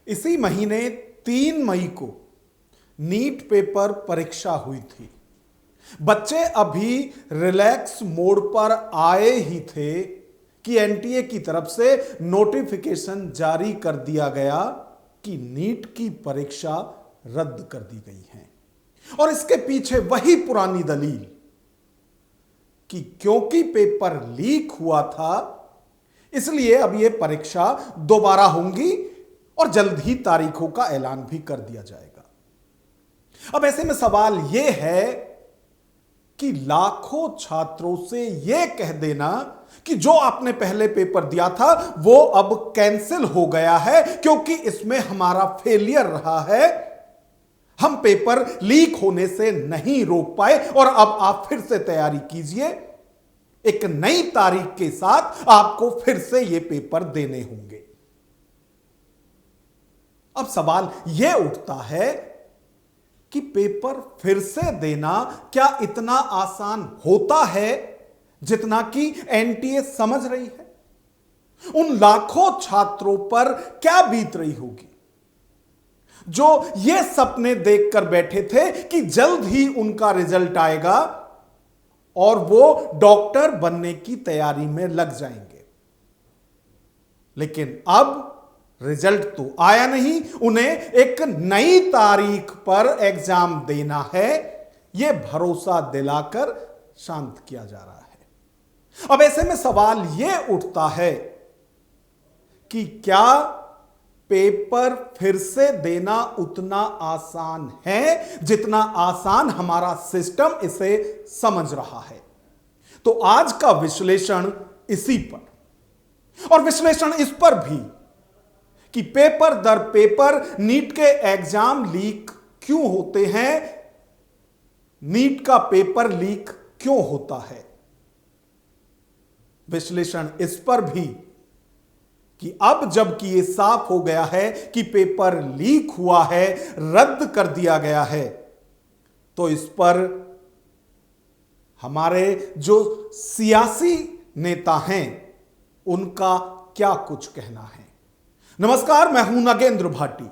इसी महीने 3 मई को नीट पेपर परीक्षा हुई थी। बच्चे अभी रिलैक्स मोड पर आए ही थे कि एनटीए की तरफ से नोटिफिकेशन जारी कर दिया गया कि नीट की परीक्षा रद्द कर दी गई है। और इसके पीछे वही पुरानी दलील कि क्योंकि पेपर लीक हुआ था इसलिए अब यह परीक्षा दोबारा होंगी और जल्द ही तारीखों का ऐलान भी कर दिया जाएगा। अब ऐसे में सवाल यह है कि लाखों छात्रों से यह कह देना कि जो आपने पहले पेपर दिया था वो अब कैंसिल हो गया है क्योंकि इसमें हमारा फेलियर रहा है, हम पेपर लीक होने से नहीं रोक पाए और अब आप फिर से तैयारी कीजिए, एक नई तारीख के साथ आपको फिर से ये पेपर देने होंगे। अब सवाल यह उठता है कि पेपर फिर से देना क्या इतना आसान होता है जितना कि एनटीए समझ रही है? उन लाखों छात्रों पर क्या बीत रही होगी जो ये सपने देखकर बैठे थे कि जल्द ही उनका रिजल्ट आएगा और वो डॉक्टर बनने की तैयारी में लग जाएंगे। लेकिन अब रिजल्ट तो आया नहीं, उन्हें एक नई तारीख पर एग्जाम देना है, यह भरोसा दिलाकर शांत किया जा रहा है। अब ऐसे में सवाल यह उठता है कि क्या पेपर फिर से देना उतना आसान है जितना आसान हमारा सिस्टम इसे समझ रहा है? तो आज का विश्लेषण इसी पर, और विश्लेषण इस पर भी कि पेपर दर पेपर नीट के एग्जाम लीक क्यों होते हैं, नीट का पेपर लीक क्यों होता है। विश्लेषण इस पर भी कि अब जबकि यह साफ हो गया है कि पेपर लीक हुआ है, रद्द कर दिया गया है, तो इस पर हमारे जो सियासी नेता हैं उनका क्या कुछ कहना है। नमस्कार, मैं हूं नागेंद्र भाटी।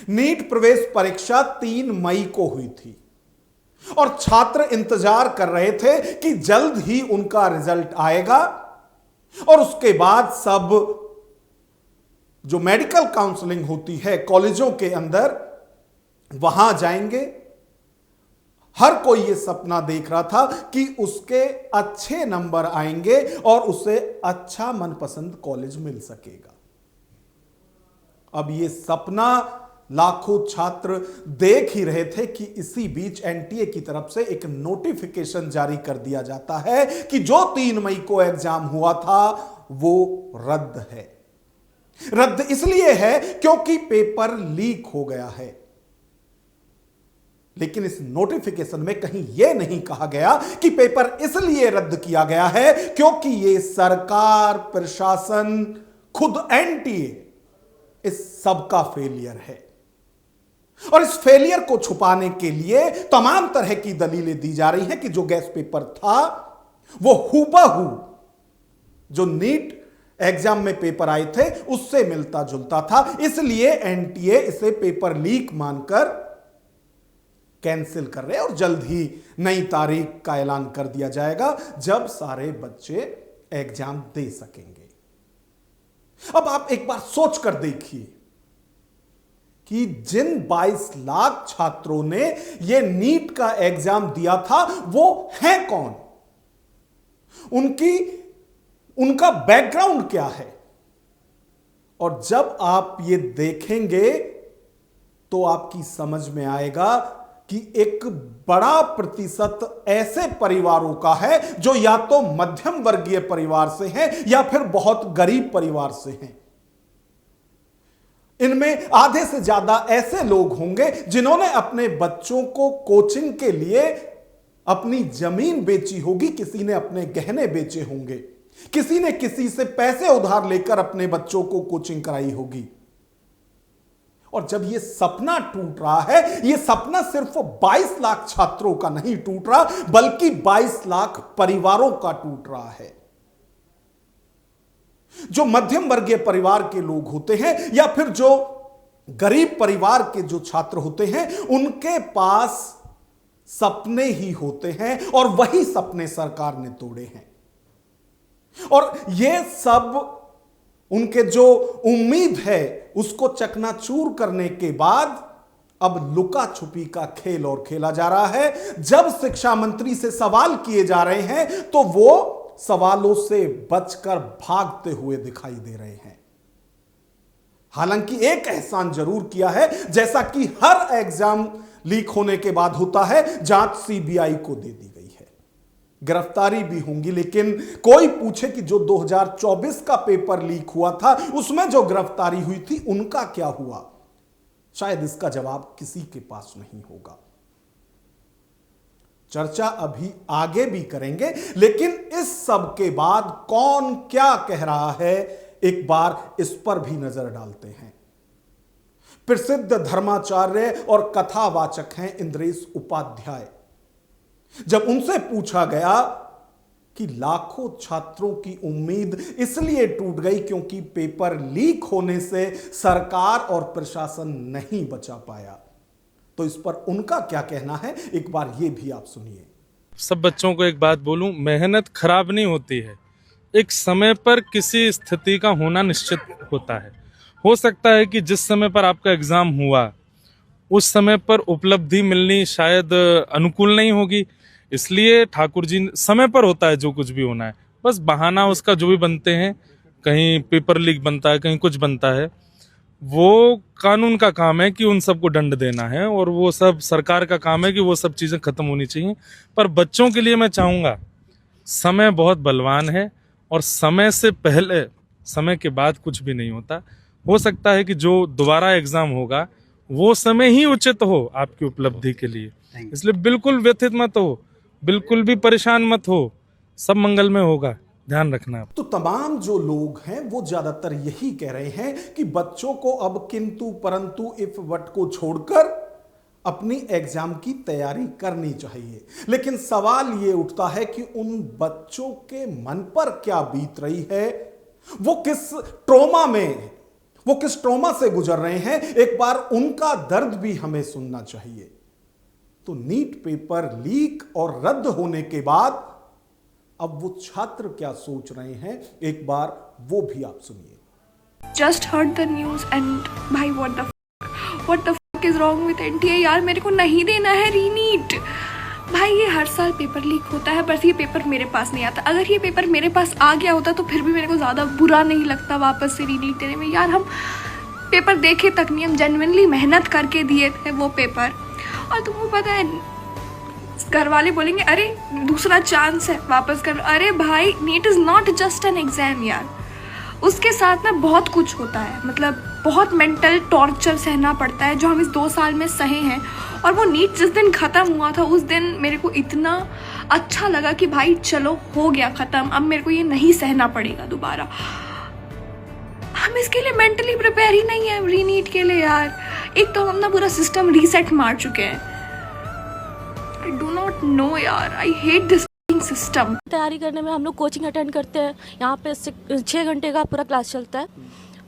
नीट प्रवेश परीक्षा 3 मई को हुई थी और छात्र इंतजार कर रहे थे कि जल्द ही उनका रिजल्ट आएगा और उसके बाद सब जो मेडिकल काउंसलिंग होती है कॉलेजों के अंदर, वहां जाएंगे। हर कोई यह सपना देख रहा था कि उसके अच्छे नंबर आएंगे और उसे अच्छा मनपसंद कॉलेज मिल सकेगा। अब यह सपना लाखों छात्र देख ही रहे थे कि इसी बीच एनटीए की तरफ से एक नोटिफिकेशन जारी कर दिया जाता है कि जो 3 मई को एग्जाम हुआ था वो रद्द है। रद्द इसलिए है क्योंकि पेपर लीक हो गया है। लेकिन इस नोटिफिकेशन में कहीं यह नहीं कहा गया कि पेपर इसलिए रद्द किया गया है क्योंकि यह सरकार, प्रशासन, खुद एनटीए इस सबका फेलियर है। और इस फेलियर को छुपाने के लिए तमाम तरह की दलीलें दी जा रही हैं कि जो गैस पेपर था वो हूबहू जो नीट एग्जाम में पेपर आए थे उससे मिलता जुलता था, इसलिए एनटीए इसे पेपर लीक मानकर कैंसिल कर रहे हैं और जल्द ही नई तारीख का ऐलान कर दिया जाएगा जब सारे बच्चे एग्जाम दे सकेंगे। अब आप एक बार सोच कर देखिए कि जिन 22 लाख छात्रों ने यह नीट का एग्जाम दिया था वो हैं कौन, उनका बैकग्राउंड क्या है। और जब आप ये देखेंगे तो आपकी समझ में आएगा कि एक बड़ा प्रतिशत ऐसे परिवारों का है जो या तो मध्यम वर्गीय परिवार से हैं या फिर बहुत गरीब परिवार से हैं। इनमें आधे से ज्यादा ऐसे लोग होंगे जिन्होंने अपने बच्चों को कोचिंग के लिए अपनी जमीन बेची होगी, किसी ने अपने गहने बेचे होंगे, किसी ने किसी से पैसे उधार लेकर अपने बच्चों को कोचिंग कराई होगी। और जब यह सपना टूट रहा है, यह सपना सिर्फ 22 लाख छात्रों का नहीं टूट रहा बल्कि 22 लाख परिवारों का टूट रहा है। जो मध्यम वर्गीय परिवार के लोग होते हैं या फिर जो गरीब परिवार के जो छात्र होते हैं, उनके पास सपने ही होते हैं और वही सपने सरकार ने तोड़े हैं। और यह सब उनके जो उम्मीद है उसको चकनाचूर करने के बाद अब लुका छुपी का खेल और खेला जा रहा है। जब शिक्षा मंत्री से सवाल किए जा रहे हैं तो वो सवालों से बचकर भागते हुए दिखाई दे रहे हैं। हालांकि एक एहसान जरूर किया है, जैसा कि हर एग्जाम लीक होने के बाद होता है, जांच सीबीआई को दे दी गई है, गिरफ्तारी भी होंगी। लेकिन कोई पूछे कि जो 2024 का पेपर लीक हुआ था उसमें जो गिरफ्तारी हुई थी उनका क्या हुआ, शायद इसका जवाब किसी के पास नहीं होगा। चर्चा अभी आगे भी करेंगे, लेकिन इस सब के बाद कौन क्या कह रहा है एक बार इस पर भी नजर डालते हैं। प्रसिद्ध धर्माचार्य और कथावाचक हैं इंद्रेश उपाध्याय। जब उनसे पूछा गया कि लाखों छात्रों की उम्मीद इसलिए टूट गई क्योंकि पेपर लीक होने से सरकार और प्रशासन नहीं बचा पाया, तो इस पर उनका क्या कहना है, एक बार ये भी आप सुनिए। सब बच्चों को एक बात बोलूं, मेहनत खराब नहीं होती है, एक समय पर किसी स्थिति का होना निश्चित होता है। हो सकता है कि जिस समय पर आपका एग्जाम हुआ उस समय पर उपलब्धि मिलनी शायद अनुकूल नहीं होगी, इसलिए ठाकुर जी समय पर होता है जो कुछ भी होना है, बस बहाना उसका जो भी बनते हैं, कहीं पेपर लीक बनता है, कहीं कुछ बनता है, वो कानून का काम है कि उन सबको दंड देना है और वो सब सरकार का काम है कि वो सब चीज़ें खत्म होनी चाहिए। पर बच्चों के लिए मैं चाहूँगा, समय बहुत बलवान है और समय से पहले समय के बाद कुछ भी नहीं होता। हो सकता है कि जो दोबारा एग्जाम होगा वो समय ही उचित हो आपकी उपलब्धि के लिए, इसलिए बिल्कुल व्यथित मत हो, बिल्कुल भी परेशान मत हो, सब मंगल में होगा, ध्यान रखना। तो तमाम जो लोग हैं वो ज्यादातर यही कह रहे हैं कि बच्चों को अब किंतु परंतु इफ वट को छोड़कर अपनी एग्जाम की तैयारी करनी चाहिए। लेकिन सवाल ये उठता है कि उन बच्चों के मन पर क्या बीत रही है, वो किस ट्रॉमा से गुजर रहे हैं, एक बार उनका दर्द भी हमें सुनना चाहिए। तो नीट पेपर लीक और रद्द होने के बाद अब वो छात्र क्या सोच रहे हैं, एक बार वो भी आप सुनिए। Just heard the news and भाई what the fuck is wrong with NTA यार, मेरे को नहीं देना है रीनीट। भाई ये हर साल पेपर लीक होता है, बस ये पेपर मेरे पास नहीं आता। अगर ये पेपर मेरे पास आ गया होता तो फिर भी मेरे को ज़्यादा बुरा नहीं लगता वापस से रीनीट देने में। यार हम पेपर देखे तक नहीं, हम जेन्युइनली मेहनत करके दिए थे वो पेपर। और तुमको पता है घर वाले बोलेंगे अरे दूसरा चांस है वापस कर। अरे भाई NEET is not just an exam यार, उसके साथ ना बहुत कुछ होता है, मतलब बहुत मेंटल टॉर्चर सहना पड़ता है जो हम इस 2 साल में सहे हैं। और वो नीट जिस दिन ख़त्म हुआ था उस दिन मेरे को इतना अच्छा लगा कि भाई चलो हो गया ख़त्म, अब मेरे को ये नहीं सहना पड़ेगा दोबारा। हम इसके लिए मेंटली प्रिपेयर ही नहीं है रीनीट के लिए यार। एक तो हम ना पूरा सिस्टम रीसेट मार चुके हैं। I do not know यार, I hate this सिस्टम। तैयारी करने में हम लोग कोचिंग अटेंड करते हैं, यहाँ पे 6 घंटे का पूरा क्लास चलता है।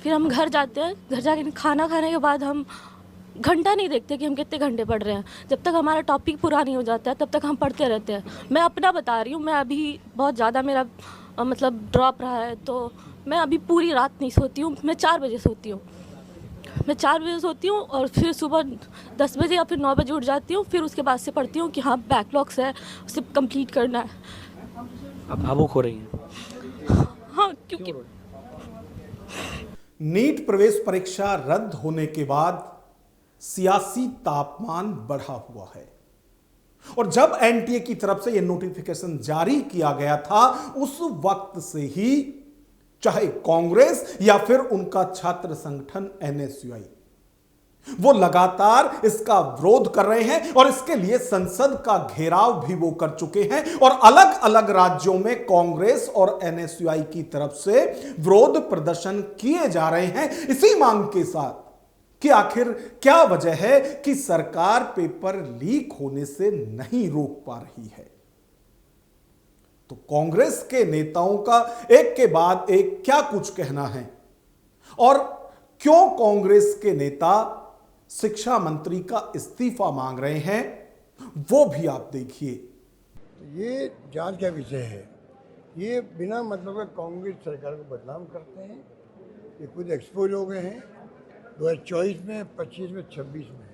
फिर हम घर जाते हैं, घर जाके खाना खाने के बाद हम घंटा नहीं देखते कि हम कितने घंटे पढ़ रहे हैं। जब तक हमारा टॉपिक पूरा नहीं हो जाता है तब तक हम पढ़ते रहते हैं। मैं अपना बता रही हूँ, मैं अभी बहुत ज़्यादा मेरा मतलब ड्रॉप रहा है, तो मैं अभी पूरी रात नहीं सोती हूँ। मैं 4 बजे सोती हूँ, और फिर सुबह 10 बजे या फिर 9 बजे उठ जाती हूँ। फिर उसके बाद से पढ़ती हूँ कि हाँ बैकलॉग्स है, उसे कंप्लीट करना है। अब भावुक हो रही हैं? हाँ, क्योंकि नीट प्रवेश परीक्षा रद्द होने के बाद सियासी तापमान बढ़ा हुआ है। और जब एनटीए की तरफ से यह नोटिफिकेशन जारी किया गया था उस वक्त से ही चाहे कांग्रेस या फिर उनका छात्र संगठन एनएसयूआई, वो लगातार इसका विरोध कर रहे हैं और इसके लिए संसद का घेराव भी वो कर चुके हैं। और अलग अलग राज्यों में कांग्रेस और एनएसयूआई की तरफ से विरोध प्रदर्शन किए जा रहे हैं इसी मांग के साथ कि आखिर क्या वजह है कि सरकार पेपर लीक होने से नहीं रोक पा रही है। तो कांग्रेस के नेताओं का एक के बाद एक क्या कुछ कहना है और क्यों कांग्रेस के नेता शिक्षा मंत्री का इस्तीफा मांग रहे हैं, वो भी आप देखिए। ये जांच का विषय है। ये बिना मतलब के कांग्रेस सरकार को बदनाम करते हैं। ये खुद एक्सपोज हो गए हैं 2024 में, 25 में, 26 में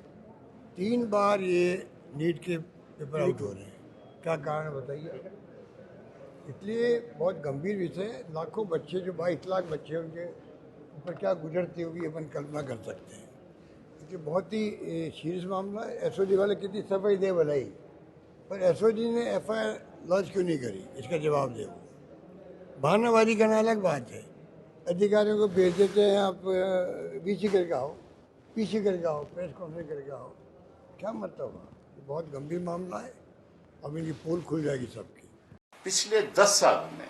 3 बार ये नीट के पेपर आउट हो रहे हैं। क्या कारण है बताइए। इसलिए बहुत गंभीर विषय है। लाखों बच्चे, जो 22 लाख बच्चे, उनके ऊपर क्या गुजरती होगी अपन कल्पना कर सकते हैं। ये बहुत ही सीरियस मामला है। एसओजी वाले कितनी सफाई दे भलाई, पर एसओजी ने एफआईआर लॉन्च क्यों नहीं करी, इसका जवाब दे। बहानाबाजी करना अलग बात है। अधिकारियों को भेज देते हैं, आप वीसी करके आओ, पीसी करके आओ, प्रेस कॉन्फ्रेंस करके आओ। क्या मतलब हुआ। ये बहुत गंभीर मामला है। अब इनकी पोल खुल जाएगी सबकी। पिछले 10 साल में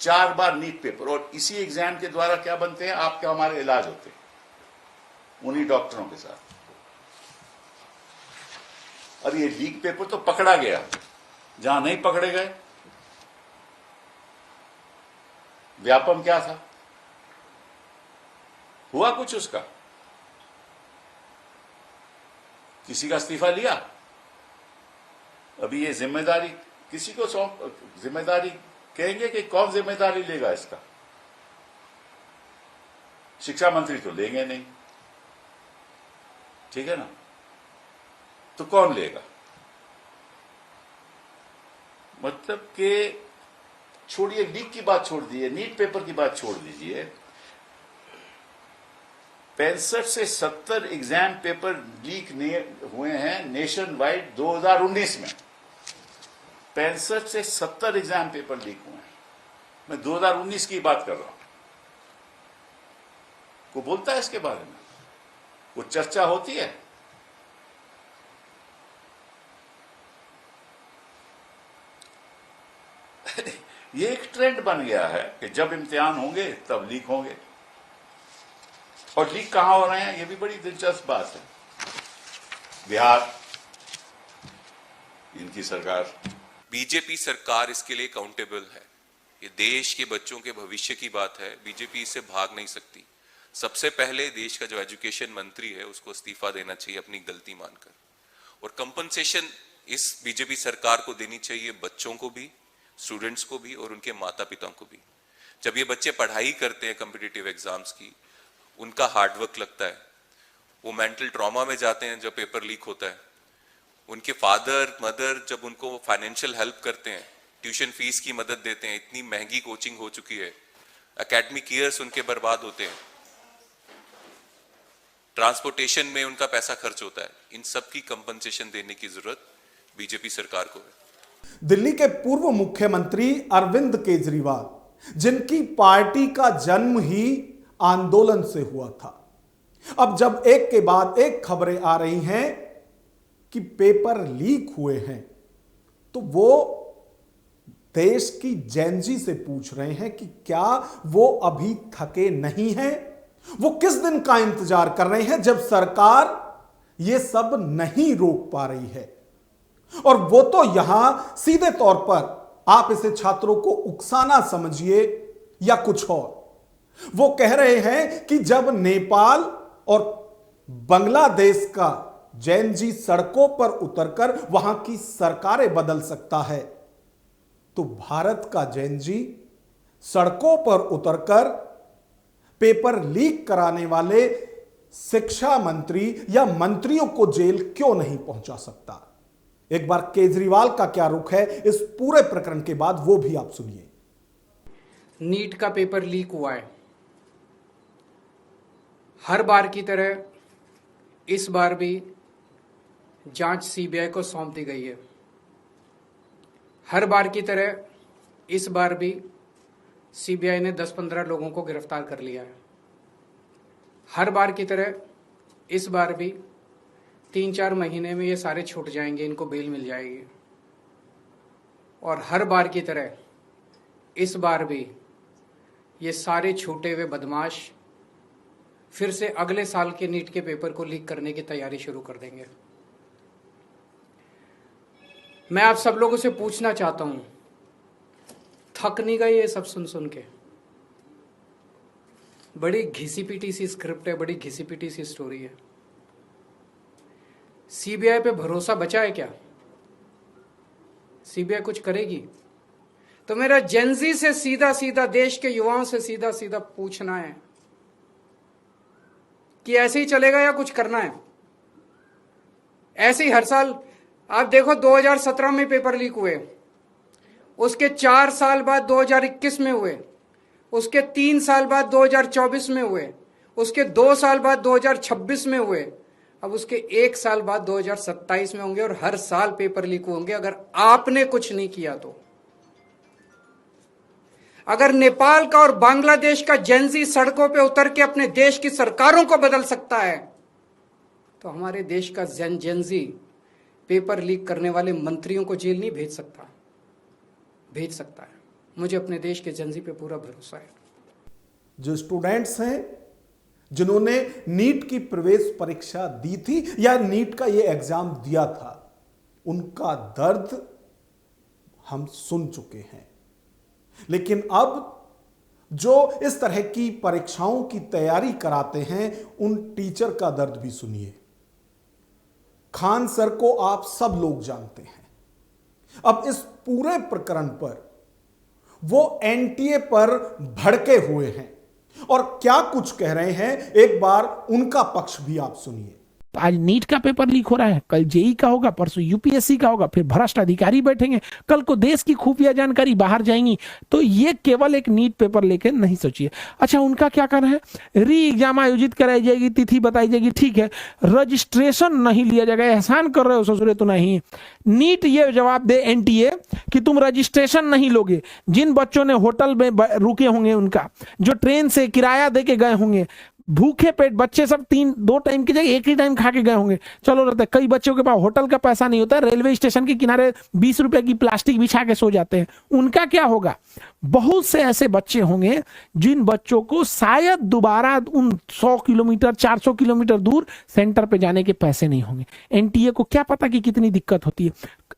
4 बार नीट पेपर, और इसी एग्जाम के द्वारा क्या बनते हैं, आपके हमारे इलाज होते हैं उन्हीं डॉक्टरों के साथ। और ये लीक पेपर तो पकड़ा गया, जहां नहीं पकड़े गए। व्यापम क्या था, हुआ कुछ उसका? किसी का इस्तीफा लिया? अभी ये जिम्मेदारी किसी को सौंप, जिम्मेदारी कहेंगे कि कौन जिम्मेदारी लेगा इसका? शिक्षा मंत्री तो लेंगे नहीं, ठीक है ना, तो कौन लेगा? मतलब कि छोड़िए, लीक की बात छोड़ दीजिए, नीट पेपर की बात छोड़ दीजिए। 65 से 70 एग्जाम पेपर लीक हुए हैं नेशन वाइड 2019 में। 65 से 70 एग्जाम पेपर लीक हुए हैं। मैं 2019 की बात कर रहा हूं। को बोलता है इसके बारे में? वो चर्चा होती है? ये एक ट्रेंड बन गया है कि जब इम्तिहान होंगे तब लीक होंगे। और लीक कहां हो रहे हैं, ये भी बड़ी दिलचस्प बात है। बिहार, इनकी सरकार। बीजेपी सरकार इसके लिए अकाउंटेबल है। ये देश के बच्चों के भविष्य की बात है, बीजेपी इससे भाग नहीं सकती। सबसे पहले देश का जो एजुकेशन मंत्री है उसको इस्तीफा देना चाहिए अपनी गलती मानकर, और कंपनसेशन इस बीजेपी सरकार को देनी चाहिए, बच्चों को भी, स्टूडेंट्स को भी और उनके माता पिता को भी। जब ये बच्चे पढ़ाई करते हैं कॉम्पिटिटिव एग्जाम्स की, उनका हार्डवर्क लगता है, वो मेंटल ट्रॉमा में जाते हैं जब पेपर लीक होता है। उनके फादर मदर जब उनको फाइनेंशियल हेल्प करते हैं, ट्यूशन फीस की मदद देते हैं, इतनी महंगी कोचिंग हो चुकी है, एकेडमिक ईयर्स उनके बर्बाद होते हैं, ट्रांसपोर्टेशन में उनका पैसा खर्च होता है। इन सब की कंपनसेशन देने की जरूरत बीजेपी सरकार को है। दिल्ली के पूर्व मुख्यमंत्री अरविंद केजरीवाल, जिनकी पार्टी का जन्म ही आंदोलन से हुआ था, अब जब एक के बाद एक खबरें आ रही हैं कि पेपर लीक हुए हैं, तो वो देश की जेनजी से पूछ रहे हैं कि क्या वो अभी थके नहीं हैं? वो किस दिन का इंतजार कर रहे हैं जब सरकार ये सब नहीं रोक पा रही है? और वो तो यहां सीधे तौर पर, आप इसे छात्रों को उकसाना समझिए या कुछ और, वो कह रहे हैं कि जब नेपाल और बांग्लादेश का जैनजी सड़कों पर उतरकर वहां की सरकारें बदल सकता है, तो भारत का जैनजी सड़कों पर उतरकर पेपर लीक कराने वाले शिक्षा मंत्री या मंत्रियों को जेल क्यों नहीं पहुंचा सकता? एक बार केजरीवाल का क्या रुख है इस पूरे प्रकरण के बाद, वो भी आप सुनिए। नीट का पेपर लीक हुआ है। हर बार की तरह इस बार भी जांच सीबीआई को सौंप दी गई है। हर बार की तरह इस बार भी सीबीआई ने 10-15 लोगों को गिरफ्तार कर लिया है। हर बार की तरह इस बार भी 3-4 महीने में ये सारे छूट जाएंगे, इनको बेल मिल जाएगी। और हर बार की तरह इस बार भी ये सारे छूटे हुए बदमाश फिर से अगले साल के नीट के पेपर को लीक करने की तैयारी शुरू कर देंगे। मैं आप सब लोगों से पूछना चाहता हूं थक नहीं गए ये सब सुन सुन के? बड़ी घिसी पिटी सी स्क्रिप्ट है, बड़ी घिसी पिटी सी स्टोरी है। सीबीआई पे भरोसा बचा है क्या? सीबीआई कुछ करेगी? तो मेरा जेनजी से सीधा सीधा, देश के युवाओं से सीधा सीधा पूछना है कि ऐसे ही चलेगा या कुछ करना है? ऐसे ही हर साल आप देखो, 2017 में पेपर लीक हुए, उसके 4 साल बाद 2021 में हुए, उसके 3 साल बाद 2024 में हुए, उसके 2 साल बाद 2026 में हुए, अब उसके 1 साल बाद 2027 में होंगे, और हर साल पेपर लीक होंगे अगर आपने कुछ नहीं किया तो। अगर नेपाल का और बांग्लादेश का जेनजी सड़कों पे उतर के अपने देश की सरकारों को बदल सकता है, तो हमारे देश का जेनजी पेपर लीक करने वाले मंत्रियों को जेल नहीं भेज सकता? भेज सकता है। मुझे अपने देश के जेनजी पे पूरा भरोसा है। जो स्टूडेंट्स हैं जिन्होंने नीट की प्रवेश परीक्षा दी थी या नीट का ये एग्जाम दिया था, उनका दर्द हम सुन चुके हैं। लेकिन अब जो इस तरह की परीक्षाओं की तैयारी कराते हैं, उन टीचर का दर्द भी सुनिए। खान सर को आप सब लोग जानते हैं। अब इस पूरे प्रकरण पर वो एनटीए पर भड़के हुए हैं और क्या कुछ कह रहे हैं, एक बार उनका पक्ष भी आप सुनिए। आज नीट का पेपर लीक हो रहा है, कल जेई का होगा, परसों यूपीएससी का होगा, फिर भ्रष्ट अधिकारी बैठेंगे, कल को देश की खुफिया जानकारी बाहर जाएंगी। तो ये केवल एक नीट पेपर लेकर नहीं सोचिए। अच्छा, उनका क्या करना है? री एग्जाम आयोजित कराई जाएगी, तिथि बताई जाएगी, ठीक है, रजिस्ट्रेशन नहीं लिया जाएगा। एहसान कर रहे हो ससुरे तो नहीं। नीट ये जवाब दे एनटीए कि तुम रजिस्ट्रेशन नहीं लोगे। जिन बच्चों ने होटल में रुके होंगे, उनका जो ट्रेन से किराया दे के गए होंगे, भूखे पेट बच्चे सब 2 टाइम की जगह 1 ही टाइम खा के गए होंगे, चलो रहता है। कई बच्चों के पास होटल का पैसा नहीं होता है, रेलवे स्टेशन के किनारे 20 रुपए की प्लास्टिक बिछा के सो जाते हैं। उनका क्या होगा? बहुत से ऐसे बच्चे होंगे जिन बच्चों को शायद दोबारा उन 100 किलोमीटर 400 किलोमीटर दूर सेंटर पे जाने के पैसे नहीं होंगे। एनटीए को क्या पता कि कितनी दिक्कत होती है।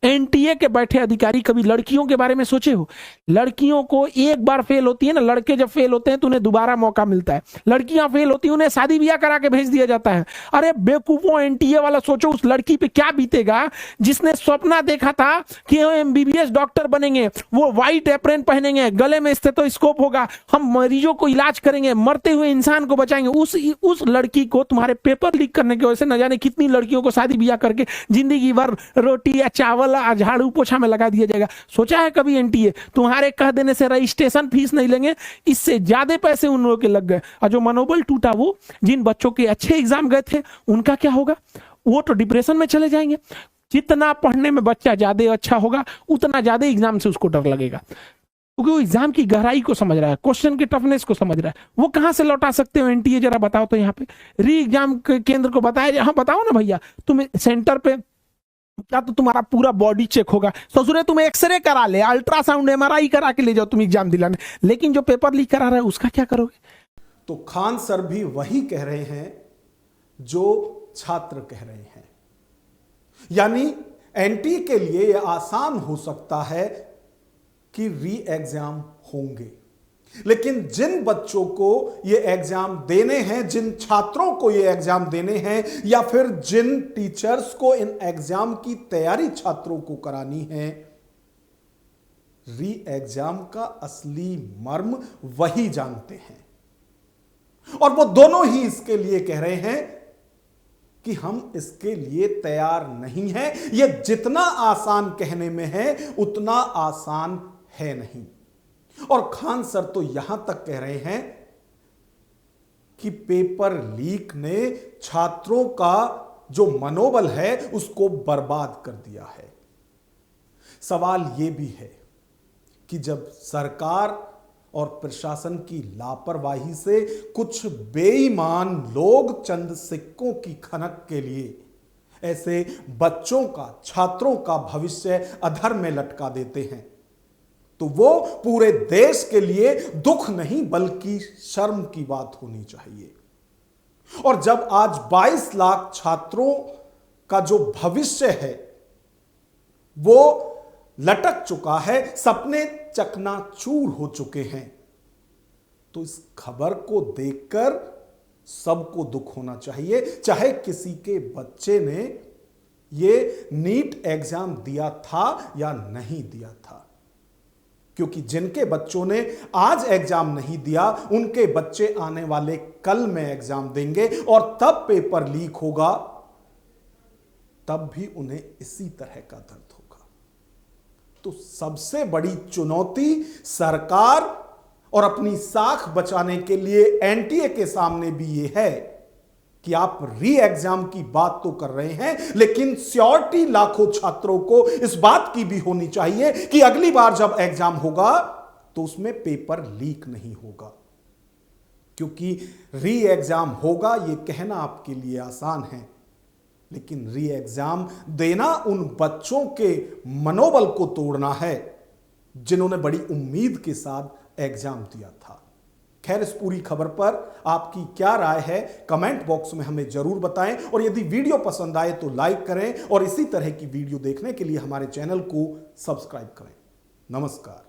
एनटीए के बैठे अधिकारी कभी लड़कियों के बारे में सोचे हो? लड़कियों को एक बार फेल होती है ना, लड़के जब फेल होते हैं तो उन्हें दोबारा मौका मिलता है। लड़कियां फेल होती है, उन्हें शादी ब्याह करा के भेज दिया जाता है। अरे बेवकूफों, एनटीए वाला सोचो उस लड़की पे क्या बीतेगा जिसने सपना देखा था कि वो एमबीबीएस डॉक्टर बनेंगे, वो व्हाइट एप्रन पहनेंगे, गले में स्टेथोस्कोप होगा, हम मरीजों को इलाज करेंगे, मरते हुए इंसान को बचाएंगे। उस लड़की को तुम्हारे पेपर लीक करने की वजह से न जाने कितनी लड़कियों को शादी ब्याह करके जिंदगी भर रोटी या चावल झाड़ू पोछा में लगा दिया जाएगा। सोचा है कभी एनटीए? तुम्हारे कह देने से रजिस्ट्रेशन फीस नहीं लेंगे, इससे ज्यादा पैसे उन लोगों के लग गए। और जो मनोबल टूटा, वो जिन बच्चों के अच्छे एग्जाम गए थे, उनका क्या होगा? वो तो डिप्रेशन में चले जाएंगे। जितना पढ़ने में बच्चा ज्यादा अच्छा होगा, उतना ज्यादा एग्जाम से उसको डर लगेगा, क्योंकि वो एग्जाम की गहराई को समझ रहा है, क्वेश्चन की टफनेस को समझ रहा है। वो कहां से लौटा सकते हो एनटीए? जरा बताओ तो यहाँ पे री एग्जाम केंद्र को बताया। हाँ बताओ ना भैया, तुम सेंटर पे क्या तो तुम्हारा पूरा बॉडी चेक होगा, ससुरे तुम एक्सरे करा ले, अल्ट्रासाउंड एमआरआई करा के ले जाओ तुम एग्जाम दिलाने। लेकिन जो पेपर लीक करा रहा है उसका क्या करोगे? तो खान सर भी वही कह रहे हैं जो छात्र कह रहे हैं। यानी एनटीए के लिए यह आसान हो सकता है कि री एग्जाम होंगे, लेकिन जिन बच्चों को ये एग्जाम देने हैं, जिन छात्रों को ये एग्जाम देने हैं, या फिर जिन टीचर्स को इन एग्जाम की तैयारी छात्रों को करानी है, री एग्जाम का असली मर्म वही जानते हैं। और वो दोनों ही इसके लिए कह रहे हैं कि हम इसके लिए तैयार नहीं हैं। ये जितना आसान कहने में है, उतना आसान है नहीं। और खान सर तो यहां तक कह रहे हैं कि पेपर लीक ने छात्रों का जो मनोबल है उसको बर्बाद कर दिया है। सवाल यह भी है कि जब सरकार और प्रशासन की लापरवाही से कुछ बेईमान लोग चंद सिक्कों की खनक के लिए ऐसे बच्चों का, छात्रों का भविष्य अधर में लटका देते हैं, तो वो पूरे देश के लिए दुख नहीं बल्कि शर्म की बात होनी चाहिए। और जब आज 22 लाख छात्रों का जो भविष्य है वो लटक चुका है, सपने चकनाचूर हो चुके हैं। तो इस खबर को देखकर सबको दुख होना चाहिए, चाहे किसी के बच्चे ने ये नीट एग्जाम दिया था या नहीं दिया था, क्योंकि जिनके बच्चों ने आज एग्जाम नहीं दिया उनके बच्चे आने वाले कल में एग्जाम देंगे और तब पेपर लीक होगा, तब भी उन्हें इसी तरह का दर्द होगा। तो सबसे बड़ी चुनौती सरकार और अपनी साख बचाने के लिए एनटीए के सामने भी यह है कि आप री एग्जाम की बात तो कर रहे हैं, लेकिन श्योरिटी लाखों छात्रों को इस बात की भी होनी चाहिए कि अगली बार जब एग्जाम होगा तो उसमें पेपर लीक नहीं होगा। क्योंकि री एग्जाम होगा यह कहना आपके लिए आसान है, लेकिन री एग्जाम देना उन बच्चों के मनोबल को तोड़ना है जिन्होंने बड़ी उम्मीद के साथ एग्जाम दिया था। खैर, इस पूरी खबर पर आपकी क्या राय है कमेंट बॉक्स में हमें जरूर बताएं, और यदि वीडियो पसंद आए तो लाइक करें और इसी तरह की वीडियो देखने के लिए हमारे चैनल को सब्सक्राइब करें। नमस्कार।